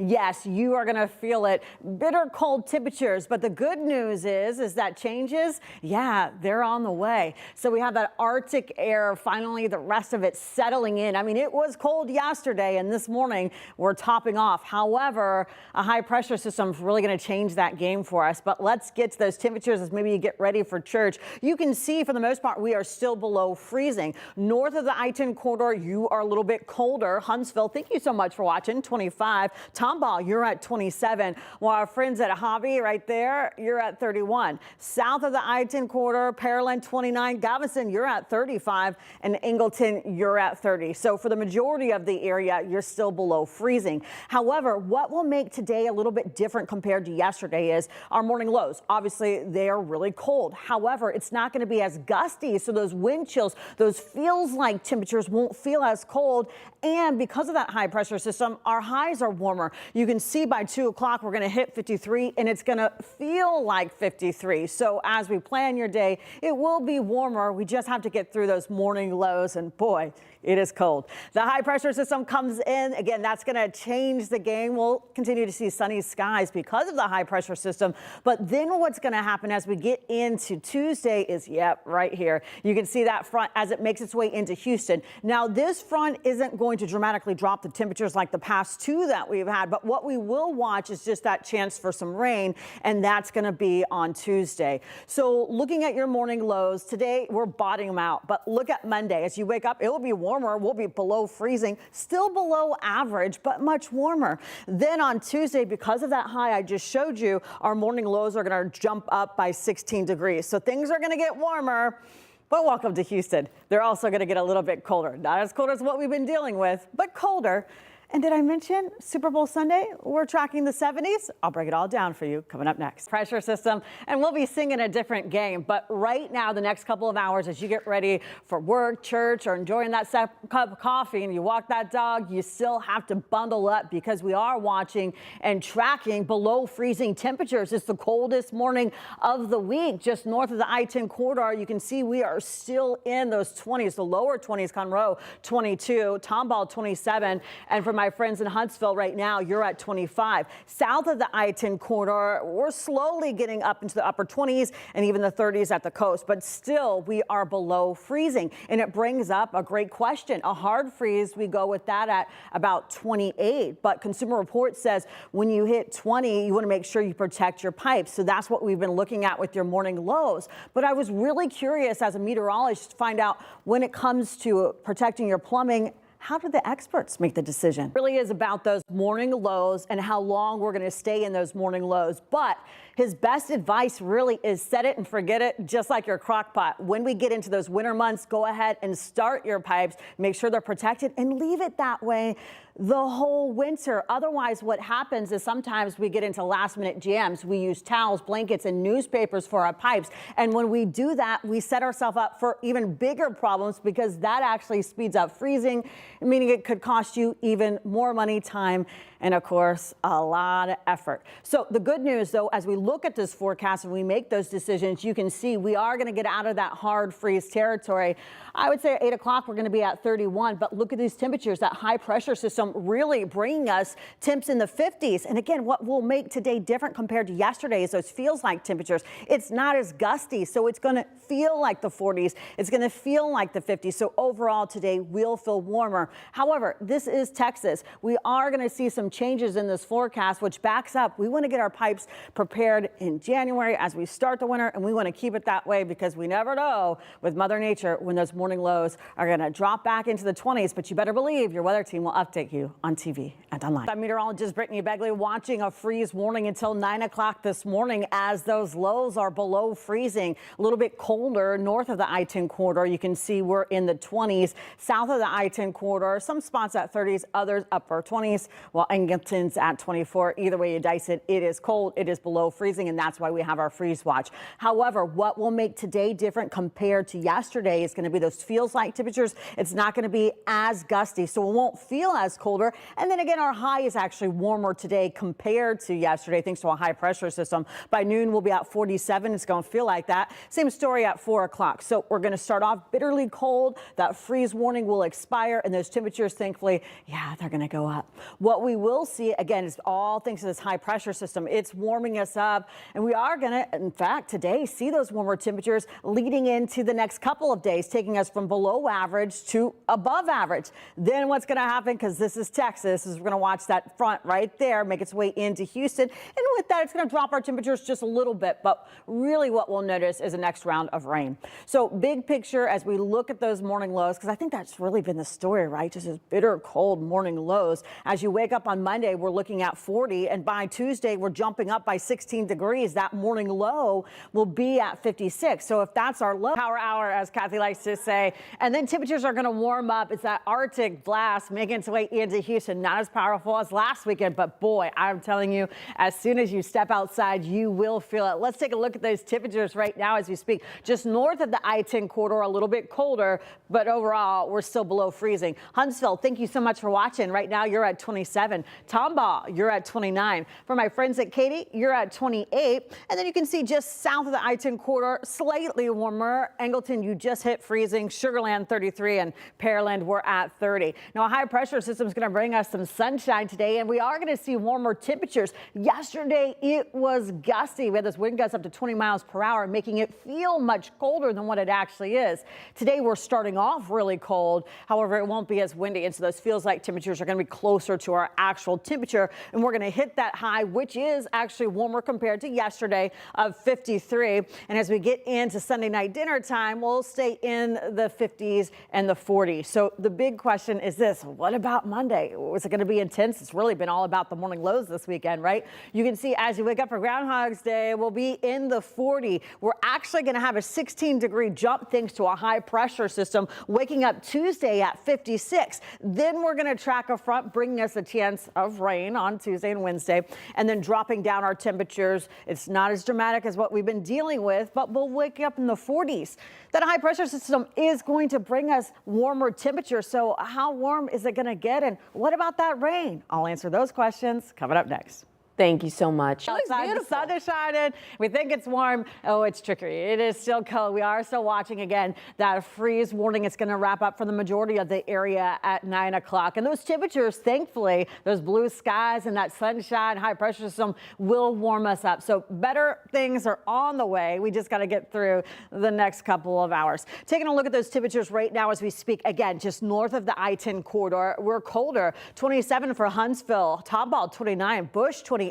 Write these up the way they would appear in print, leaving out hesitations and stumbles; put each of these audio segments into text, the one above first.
Yes, you are going to feel it. Bitter cold temperatures. But the good news is that changes, yeah, they're on the way. So we have that Arctic air, finally the rest of it settling in. I mean, it was cold yesterday and this morning we're topping off. However, a high pressure system is really going to change that game for us. But let's get to those temperatures as maybe you get ready for church. You can see for the most part, we are still below freezing. North of the I-10 corridor, you are a little bit colder. Huntsville, thank you so much for watching. 25. Tomball, you're at 27. While our friends at Hobby right there, you're at 31. South of the I-10 corridor, Pearland 29. Galveston, you're at 35. And Angleton, you're at 30. So for the majority of the area, you're still below freezing. However, what will make today a little bit different compared to yesterday is our morning lows. Obviously, they are really cold. However, it's not going to be as gusty. So those wind chills, those feels like temperatures won't feel as cold. And because of that high pressure system, our highs are warmer. You can see by 2 o'clock, we're going to hit 53 and it's going to feel like 53. So as we plan your day, it will be warmer. We just have to get through those morning lows and boy, it is cold. The high pressure system comes in. Again, that's going to change the game. We'll continue to see sunny skies because of the high pressure system. But then what's going to happen as we get into Tuesday is, yep, right here. You can see that front as it makes its way into Houston. Now, this front isn't going to dramatically drop the temperatures like the past two that we've had. But what we will watch is just that chance for some rain. And that's going to be on Tuesday. So looking at your morning lows today, we're bottoming them out. But look at Monday. As you wake up, it will be warmer. We'll be below freezing, still below average, but much warmer. Then on Tuesday, because of that high I just showed you, our morning lows are going to jump up by 16 degrees. So things are going to get warmer. But welcome to Houston. They're also going to get a little bit colder. Not as cold as what we've been dealing with, but colder. And did I mention Super Bowl Sunday? We're tracking the 70s. I'll break it all down for you coming up next. Pressure system, and we'll be singing a different game. But right now, the next couple of hours, as you get ready for work, church, or enjoying that cup of coffee and you walk that dog, you still have to bundle up because we are watching and tracking below freezing temperatures. It's the coldest morning of the week. Just north of the I-10 corridor, you can see we are still in those 20s, the lower 20s, Conroe 22, Tomball 27, and from my friends in Huntsville right now, you're at 25. South of the I-10 corridor, we're slowly getting up into the upper 20s and even the 30s at the coast, but still we are below freezing. And it brings up a great question. A hard freeze, we go with that at about 28. But Consumer Reports says when you hit 20, you want to make sure you protect your pipes. So that's what we've been looking at with your morning lows. But I was really curious as a meteorologist to find out when it comes to protecting your plumbing, how do the experts make the decision? It really is about those morning lows and how long we're going to stay in those morning lows. But his best advice really is set it and forget it, just like your crock pot. When we get into those winter months, go ahead and start your pipes, make sure they're protected and leave it that way the whole winter. Otherwise, what happens is sometimes we get into last minute jams. We use towels, blankets, and newspapers for our pipes. And when we do that, we set ourselves up for even bigger problems because that actually speeds up freezing, meaning it could cost you even more money, time, and of course, a lot of effort. So the good news, though, as we look at this forecast and we make those decisions, you can see we are going to get out of that hard freeze territory. I would say at 8 o'clock, we're going to be at 31. But look at these temperatures, that high pressure system really bringing us temps in the 50s. And again, what will make today different compared to yesterday is those feels like temperatures. It's not as gusty, so it's going to feel like the 40s. It's going to feel like the 50s. So overall today will feel warmer. However, this is Texas. We are going to see some changes in this forecast, which backs up. We want to get our pipes prepared in January as we start the winter, and we want to keep it that way because we never know with Mother Nature when those morning lows are going to drop back into the 20s. But you better believe your weather team will update you on TV and online. I'm meteorologist Brittany Begley watching a freeze warning until 9 o'clock this morning as those lows are below freezing. A little bit colder north of the I-10 corridor. You can see we're in the 20s. South of the I-10 corridor, some spots at 30s, others upper 20s, while Angleton's at 24. Either way you dice it, it is cold, it is below freezing, and that's why we have our freeze watch. However, what will make today different compared to yesterday is going to be those feels like temperatures. It's not going to be as gusty, so it won't feel as colder. And then again, our high is actually warmer today compared to yesterday, thanks to a high pressure system. By noon, we'll be at 47. It's going to feel like that. Same story at 4 o'clock. So we're going to start off bitterly cold. That freeze warning will expire, and those temperatures, thankfully, yeah, they're going to go up. What we will see, again, is all thanks to this high pressure system. It's warming us up, and we are going to, in fact, today see those warmer temperatures leading into the next couple of days, taking us from below average to above average. Then what's going to happen, because this is Texas, is we're going to watch that front right there make its way into Houston. And with that, it's going to drop our temperatures just a little bit. But really what we'll notice is the next round of rain. So big picture as we look at those morning lows, because I think that's really been the story, right? Just this bitter cold morning lows. As you wake up on Monday, we're looking at 40. And by Tuesday, we're jumping up by 16 degrees. That morning low will be at 56. So if that's our low power hour, as Kathy likes to say, and then temperatures are going to warm up. It's that Arctic blast making its way into Houston. Not as powerful as last weekend, but boy, I'm telling you, as soon as you step outside, you will feel it. Let's take a look at those temperatures right now as we speak. Just north of the I-10 corridor, a little bit colder, but overall, we're still below freezing. Huntsville, thank you so much for watching. Right now, you're at 27. Tomball, you're at 29. For my friends at Katy, you're at 28. And then you can see just south of the I-10 corridor, slightly warmer. Angleton, you just hit freezing. Sugar Land, 33, and Pearland, we're at 30. Now, a high pressure system is going to bring us some sunshine today, and we are going to see warmer temperatures. Yesterday, it was gusty. We had those wind gusts up to 20 miles per hour, making it feel much colder than what it actually is. Today, we're starting off really cold. However, it won't be as windy, and so those feels like temperatures are going to be closer to our actual temperature, and we're going to hit that high, which is actually warmer compared to yesterday of 53. And as we get into Sunday night dinner time, we'll stay in the 50s and the 40s. So the big question is this: what about Monday? Is it going to be intense? It's really been all about the morning lows this weekend, right? You can see as you wake up for Groundhog's Day, we'll be in the 40. We're actually going to have a 16-degree jump thanks to a high pressure system, waking up Tuesday at 56. Then we're going to track a front, bringing us a chance of rain on Tuesday and Wednesday, and then dropping down our temperatures. It's not as dramatic as what we've been dealing with, but we'll wake up in the 40s. That high pressure system is going to bring us warmer temperatures. So how warm is it going to get? And what about that rain? I'll answer those questions coming up next. Thank you so much. Outside, the sun is shining. We think it's warm. Oh, it's trickery. It is still cold. We are still watching again that freeze warning. It's going to wrap up for the majority of the area at 9 o'clock. And those temperatures, thankfully, those blue skies and that sunshine, high pressure system will warm us up. So better things are on the way. We just got to get through the next couple of hours. Taking a look at those temperatures right now as we speak. Again, just north of the I-10 corridor, we're colder. 27 for Huntsville, Tomball 29, Bush 28.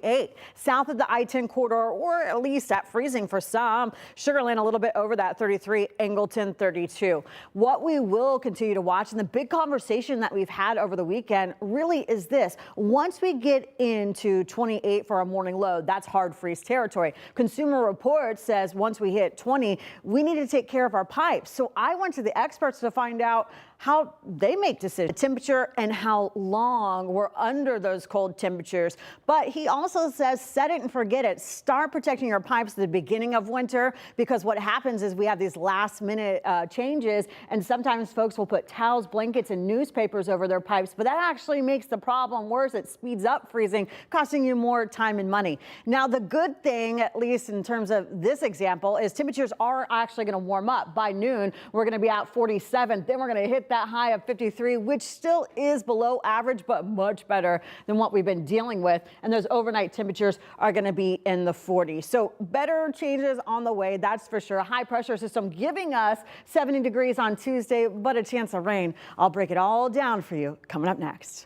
South of the I-10 corridor, or at least at freezing for some. Sugar Land a little bit over that 33, Angleton 32. What we will continue to watch, and the big conversation that we've had over the weekend really is this: once we get into 28 for our morning low, that's hard freeze territory. Consumer Reports says once we hit 20, we need to take care of our pipes. So I went to the experts to find out how they make decisions, the temperature and how long we're under those cold temperatures. But he also says set it and forget it. Start protecting your pipes at the beginning of winter, because what happens is we have these last minute changes, and sometimes folks will put towels, blankets, and newspapers over their pipes, but that actually makes the problem worse. It speeds up freezing, costing you more time and money. Now, the good thing, at least in terms of this example, is temperatures are actually going to warm up. By noon, we're going to be at 47. Then we're going to hit that high of 53, which still is below average, but much better than what we've been dealing with. And those overnight temperatures are going to be in the 40s. So better changes on the way, that's for sure. A high pressure system giving us 70 degrees on Tuesday, but a chance of rain. I'll break it all down for you coming up next.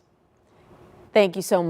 Thank you so much.